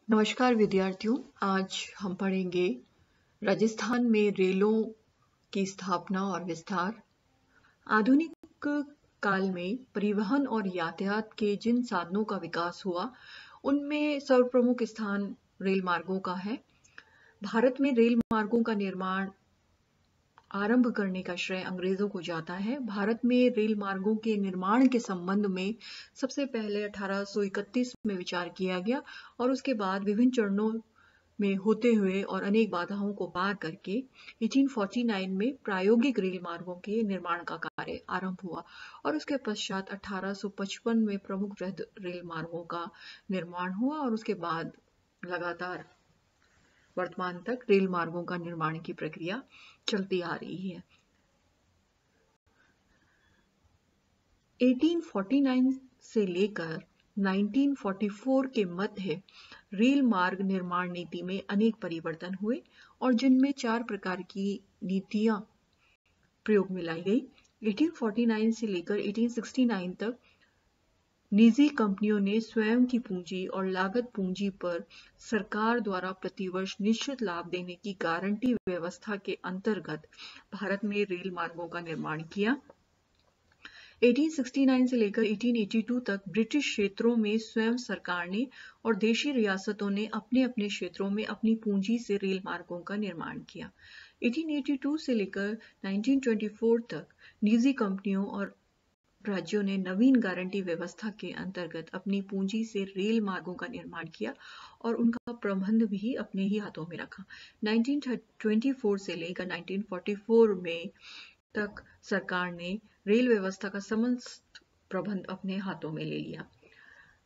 नमस्कार विद्यार्थियों, आज हम पढ़ेंगे राजस्थान में रेलों की स्थापना और विस्तार। आधुनिक काल में परिवहन और यातायात के जिन साधनों का विकास हुआ, उनमें सर्वप्रमुख स्थान रेल मार्गों का है। भारत में रेल मार्गों का निर्माण आरंभ करने का श्रेय अंग्रेजों को जाता है। भारत में रेल मार्गों के निर्माण के संबंध में सबसे पहले 1831 में विचार किया गया और उसके बाद विभिन्न चरणों में होते हुए और अनेक बाधाओं को पार करके 1849 में प्रायोगिक रेल मार्गों के निर्माण का कार्य आरंभ हुआ और उसके पश्चात 1855 में प्रमुख रेल मार्गों का निर्माण हुआ और उसके बाद लगातार वर्तमान तक रेल मार्गों का निर्माण की प्रक्रिया चलती आ रही है। 1849 से लेकर 1944 के मध्य रेल मार्ग निर्माण नीति में अनेक परिवर्तन हुए और जिनमें 4 प्रकार की नीतियां प्रयोग में लाई गई। 1849 से लेकर 1869 तक निजी कंपनियों ने स्वयं की पूंजी और लागत पूंजी पर सरकार द्वारा प्रतिवर्ष निश्चित लाभ देने की गारंटी व्यवस्था के अंतर्गत भारत में रेल मार्गों का निर्माण किया। 1869 से लेकर 1882 तक ब्रिटिश क्षेत्रों में स्वयं सरकार ने और देशी रियासतों ने अपने अपने क्षेत्रों में अपनी पूंजी से रेल मार्गों का निर्माण किया। 1882 से लेकर 1924 तक निजी कंपनियों और राज्यों ने नवीन गारंटी व्यवस्था के अंतर्गत अपनी पूंजी से रेल मार्गों का निर्माण किया और उनका प्रबंध भी अपने ही हाथों में रखा। 1924 से लेकर 1944 में तक सरकार ने रेल व्यवस्था का समस्त प्रबंध अपने हाथों में ले लिया।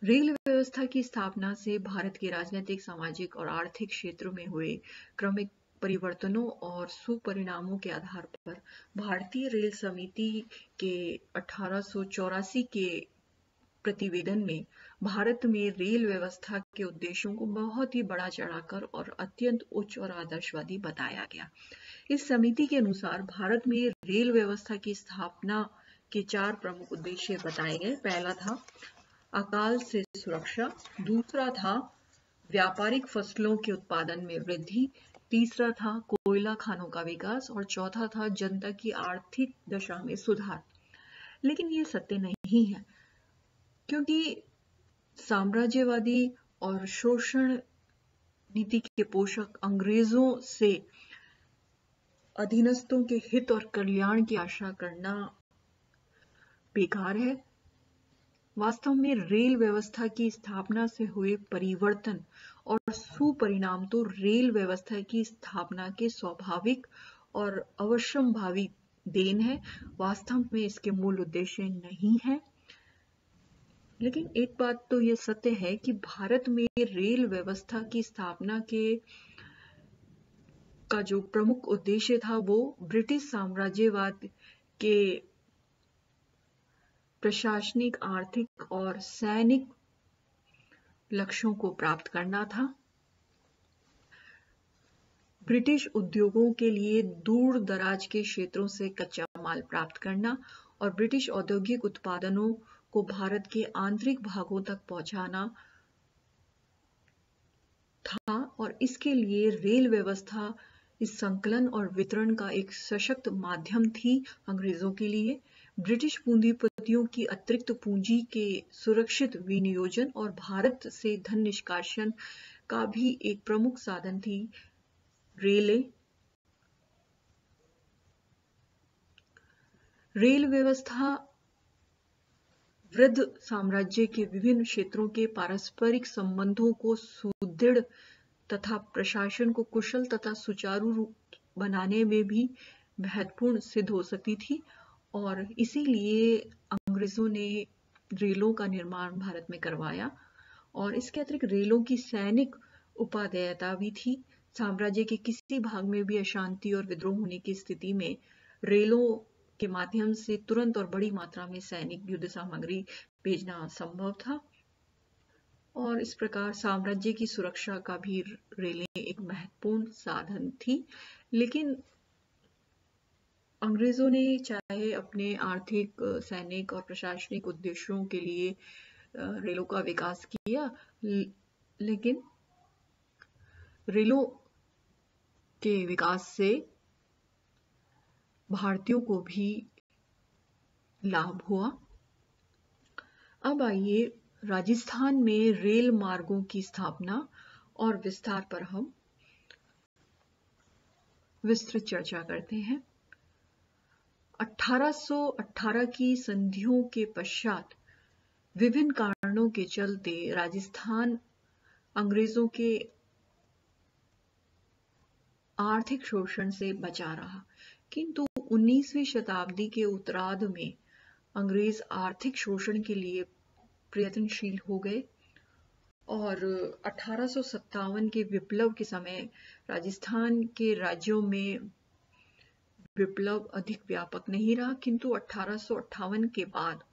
रेल व्यवस्था की स्थापना से भारत के राजनीतिक, सामाजिक और आर्थिक क्षेत्रों में हुए क्रमिक परिवर्तनों और सुपरिणामों के आधार पर भारतीय रेल समिति के 1884 के प्रतिवेदन में भारत में रेल व्यवस्था के उद्देश्यों को बहुत ही बढ़ा चढ़ाकर और अत्यंत उच्च और आदर्शवादी बताया गया। इस समिति के अनुसार भारत में रेल व्यवस्था की स्थापना के 4 प्रमुख उद्देश्य बताए गए। पहला था अकाल से सुरक्षा, दूसरा था व्यापारिक फसलों के उत्पादन में वृद्धि, तीसरा था कोयला खानों का विकास और चौथा था जनता की आर्थिक दशा में सुधार। लेकिन ये सत्य नहीं है, क्योंकि साम्राज्यवादी और शोषण नीति के पोषक अंग्रेजों से अधीनस्थों के हित और कल्याण की आशा करना बेकार है। वास्तव में रेल व्यवस्था की स्थापना से हुए परिवर्तन और सुपरिणाम तो रेल व्यवस्था की स्थापना के स्वाभाविक और अवश्यंभावी देन है, वास्तव में इसके मूल उद्देश्य नहीं है। लेकिन एक बात तो यह सत्य है कि भारत में रेल व्यवस्था की स्थापना का जो प्रमुख उद्देश्य था वो ब्रिटिश साम्राज्यवाद के प्रशासनिक, आर्थिक और सैनिक लक्ष्यों को प्राप्त करना था। ब्रिटिश उद्योगों के लिए दूर दराज के क्षेत्रों से कच्चा माल प्राप्त करना और ब्रिटिश औद्योगिक उत्पादनों को भारत के आंतरिक भागों तक पहुंचाना था और इसके लिए रेल व्यवस्था इस संकलन और वितरण का एक सशक्त माध्यम थी अंग्रेजों के लिए। ब्रिटिश पूंजीपतियों की अतिरिक्त पूंजी के सुरक्षित विनियोजन और भारत से धन निष्कासन का भी एक प्रमुख साधन थी रेल व्यवस्था वृद्ध साम्राज्य के विभिन्न क्षेत्रों के पारस्परिक संबंधों को सुदृढ़ तथा प्रशासन को कुशल तथा सुचारू रूप बनाने में भी महत्वपूर्ण सिद्ध हो सकती थी और इसीलिए अंग्रेजों ने रेलों का निर्माण भारत में करवाया। और इसके अतिरिक्त रेलों की सैनिक उपादेयता भी थी। साम्राज्य के किसी भाग में भी अशांति और विद्रोह होने की स्थिति में रेलों के माध्यम से तुरंत और बड़ी मात्रा में सैनिक युद्ध सामग्री भेजना संभव था और इस प्रकार साम्राज्य की सुरक्षा का भी रेलें एक महत्वपूर्ण साधन थी। लेकिन अंग्रेजों ने चाहे अपने आर्थिक, सैनिक और प्रशासनिक उद्देश्यों के लिए रेलों का विकास किया, लेकिन रेलों के विकास से भारतीयों को भी लाभ हुआ। अब आइए राजस्थान में रेल मार्गों की स्थापना और विस्तार पर हम विस्तृत चर्चा करते हैं। 1818 की संधियों के पश्चात विभिन्न कारणों के चलते राजस्थान अंग्रेजों के आर्थिक शोषण से बचा रहा, किंतु 19वीं शताब्दी के उत्तरार्ध में अंग्रेज आर्थिक शोषण के लिए प्रयत्नशील हो गए और 1857 के विप्लव के समय राजस्थान के राज्यों में विप्लव अधिक व्यापक नहीं रहा, किंतु 1858 के बाद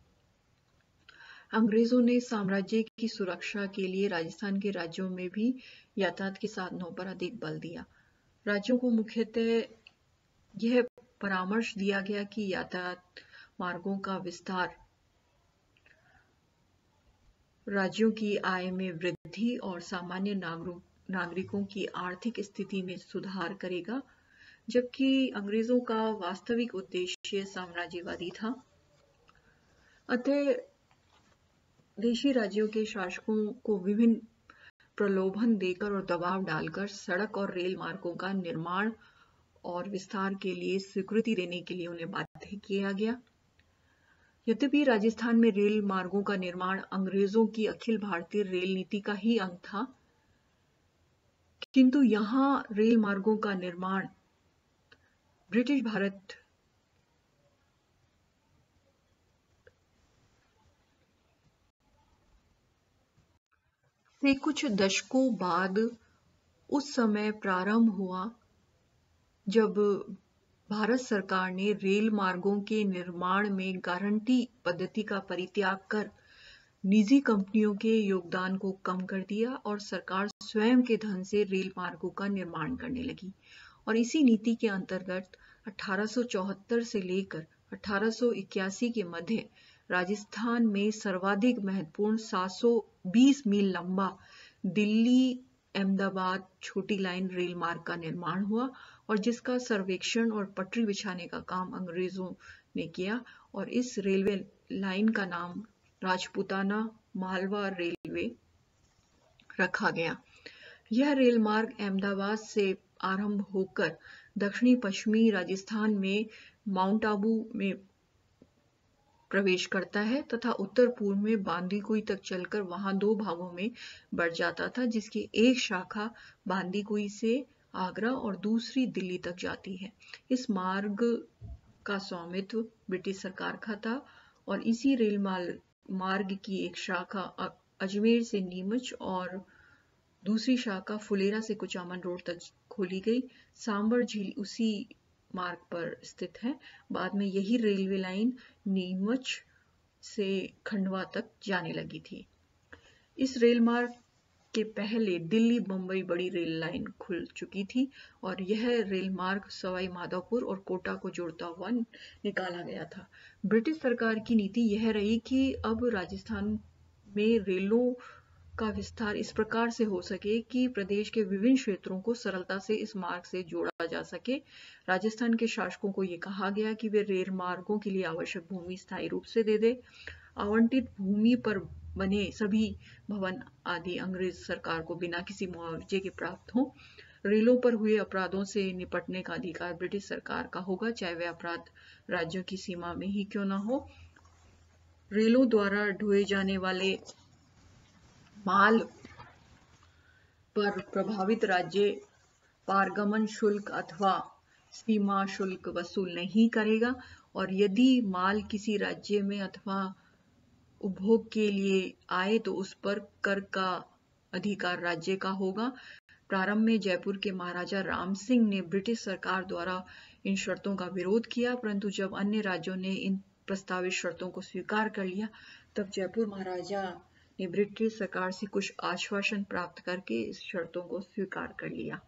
अंग्रेजों ने साम्राज्य की सुरक्षा के लिए राजस्थान के राज्यों में भी यातायात के साधनों पर अधिक बल दिया। राज्यों को मुख्यतः यह परामर्श दिया गया कि यातायात मार्गों का विस्तार राज्यों की आय में वृद्धि और सामान्य नागरिकों की आर्थिक स्थिति में सुधार करेगा, जबकि अंग्रेजों का वास्तविक उद्देश्य साम्राज्यवादी था। अतः देशी राज्यों के शासकों को विभिन्न प्रलोभन देकर और दबाव डालकर सड़क और रेल मार्गों का निर्माण और विस्तार के लिए स्वीकृति देने के लिए उन्हें बाध्य किया गया। यद्यपि राजस्थान में रेल मार्गों का निर्माण अंग्रेजों की अखिल भारतीय रेल नीति का ही अंग था, किंतु यहां रेल मार्गों का निर्माण ब्रिटिश भारत से कुछ दशकों बाद उस समय प्रारंभ हुआ जब भारत सरकार ने रेल मार्गों के निर्माण में गारंटी पद्धति का परित्याग कर निजी कंपनियों के योगदान को कम कर दिया और सरकार स्वयं के धन से रेल मार्गों का निर्माण करने लगी। और इसी नीति के अंतर्गत 1874 से लेकर 1881 के मध्य राजस्थान में सर्वाधिक महत्वपूर्ण 720 मील लंबा दिल्ली अहमदाबाद छोटी लाइन रेल मार्ग का निर्माण हुआ और जिसका सर्वेक्षण और पटरी बिछाने का काम अंग्रेजों ने किया और इस रेलवे लाइन का नाम राजपूताना मालवा रेलवे रखा गया। यह रेल मार्ग अहमदाबाद से आरंभ होकर दक्षिणी पश्चिमी राजस्थान में माउंट आबू में प्रवेश करता है तथा उत्तर पूर्व में बांदीकुई तक चलकर वहां दो भागों में बढ़ जाता था, जिसकी एक शाखा बांदीकुई से आगरा और दूसरी दिल्ली तक जाती है। इस मार्ग का स्वामित्व ब्रिटिश सरकार का था और इसी रेल मार्ग की एक शाखा अजमेर से नीमच और दूसरी शाखा फुलेरा से कुचामन रोड तक खोली गई। सांबर झील उसी मार्ग पर स्थित है। बाद में यही रेलवे लाइन नीमच से खंडवा तक जाने लगी थी। इस रेल मार्ग के पहले दिल्ली बम्बई बड़ी रेल लाइन खुल चुकी थी और यह रेल मार्ग सवाई माधोपुर और कोटा को जोड़ता हुआ निकाला गया था। ब्रिटिश सरकार की नीति यह रही कि अब राजस्थान में रेलों का विस्तार इस प्रकार से हो सके कि प्रदेश के विभिन्न क्षेत्रों को सरलता से इस मार्ग से जोड़ा जा सके। राजस्थान के शासकों को यह कहा गया कि वे रेल मार्गों के लिए आवश्यक भूमि स्थायी रूप से दे दे। आवंटित भूमि पर बने सभी भवन आदि अंग्रेज सरकार को बिना किसी मुआवजे के प्राप्त हो। रेलों पर हुए अपराधों से निपटने का अधिकार ब्रिटिश सरकार का होगा, चाहे वे अपराध राज्यों की सीमा में ही क्यों ना हो। रेलों द्वारा ढोए जाने वाले माल पर प्रभावित राज्य पारगमन शुल्क अथवा सीमा शुल्क वसूल नहीं करेगा और यदि माल किसी राज्य में अथवा उपभोग के लिए आए तो उस पर कर का अधिकार राज्य का होगा। प्रारंभ में जयपुर के महाराजा राम सिंह ने ब्रिटिश सरकार द्वारा इन शर्तों का विरोध किया, परंतु जब अन्य राज्यों ने इन प्रस्तावित शर्तों को स्वीकार कर लिया तब जयपुर महाराजा ने ब्रिटिश सरकार से कुछ आश्वासन प्राप्त करके इस शर्तों को स्वीकार कर लिया।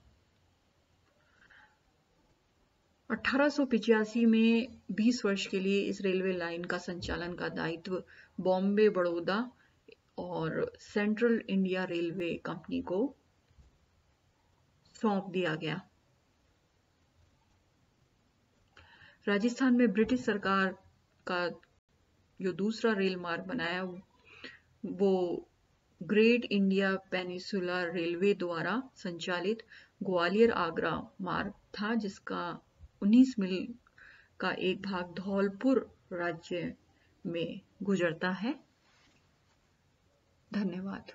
1885 में 20 वर्ष के लिए इस रेलवे लाइन का संचालन का दायित्व बॉम्बे बड़ौदा और सेंट्रल इंडिया रेलवे कंपनी को सौंप दिया गया। राजस्थान में ब्रिटिश सरकार का जो दूसरा रेल मार्ग बनाया वो ग्रेट इंडिया पेनिसुला रेलवे द्वारा संचालित ग्वालियर आगरा मार्ग था, जिसका 19 मील का एक भाग धौलपुर राज्य में गुजरता है। धन्यवाद।